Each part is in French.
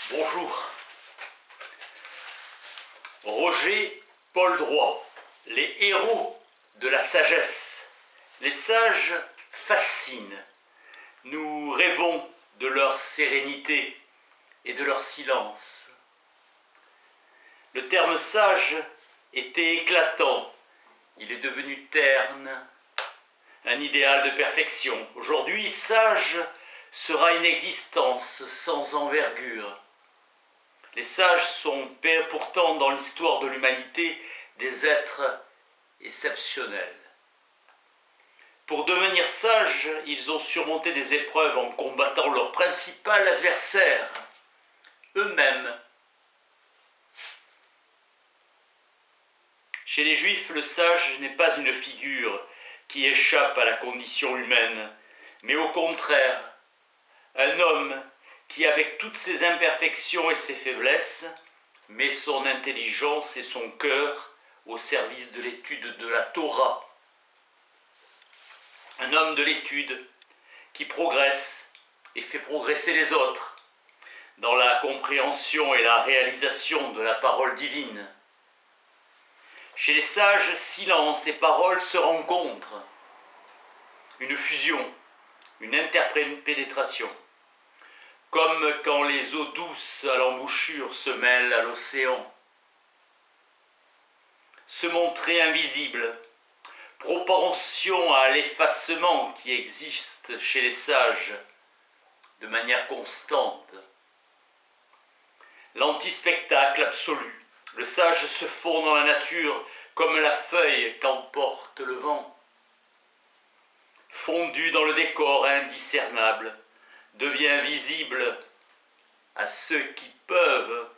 Bonjour. Roger Paul Droit, les héros de la sagesse. Les sages fascinent. Nous rêvons de leur sérénité et de leur silence. Le terme sage était éclatant. Il est devenu terne, un idéal de perfection. Aujourd'hui, sage sera une existence sans envergure. Les sages sont pourtant dans l'histoire de l'humanité des êtres exceptionnels. Pour devenir sages, ils ont surmonté des épreuves en combattant leur principal adversaire, eux-mêmes. Chez les Juifs, le sage n'est pas une figure qui échappe à la condition humaine, mais au contraire, un homme qui, avec toutes ses imperfections et ses faiblesses, met son intelligence et son cœur au service de l'étude de la Torah. Un homme de l'étude qui progresse et fait progresser les autres dans la compréhension et la réalisation de la parole divine. Chez les sages, silence et parole se rencontrent. Une fusion, une interpénétration. Comme quand les eaux douces à l'embouchure se mêlent à l'océan. Se montrer invisible, propension à l'effacement qui existe chez les sages de manière constante. L'antispectacle absolu. Le sage se fond dans la nature comme la feuille qu'emporte le vent. Fondu dans le décor indiscernable, devient visible à ceux qui peuvent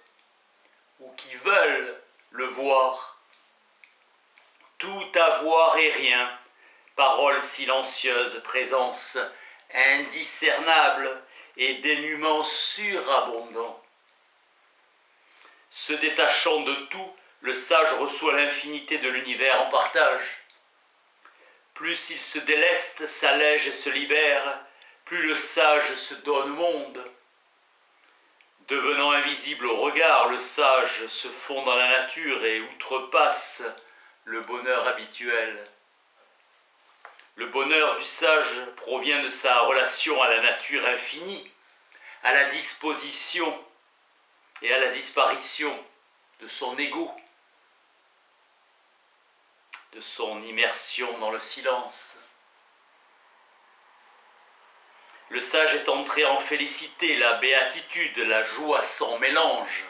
ou qui veulent le voir. Tout avoir et rien, parole silencieuse, présence indiscernable et dénuement surabondant. Se détachant de tout, le sage reçoit l'infinité de l'univers en partage. Plus il se déleste, s'allège et se libère, plus le sage se donne au monde. Devenant invisible au regard, le sage se fond dans la nature et outrepasse le bonheur habituel. Le bonheur du sage provient de sa relation à la nature infinie, à la disposition et à la disparition de son ego, de son immersion dans le silence. Le sage est entré en félicité, la béatitude, la joie sans mélange.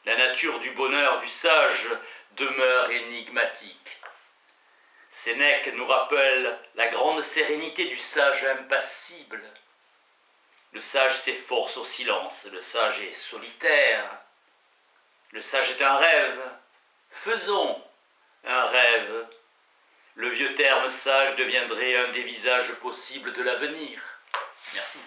La nature du bonheur du sage demeure énigmatique. Sénèque nous rappelle la grande sérénité du sage impassible. Le sage s'efforce au silence, le sage est solitaire. Le sage est un rêve. Faisons un rêve. Le vieux terme sage deviendrait un des visages possibles de l'avenir. Merci.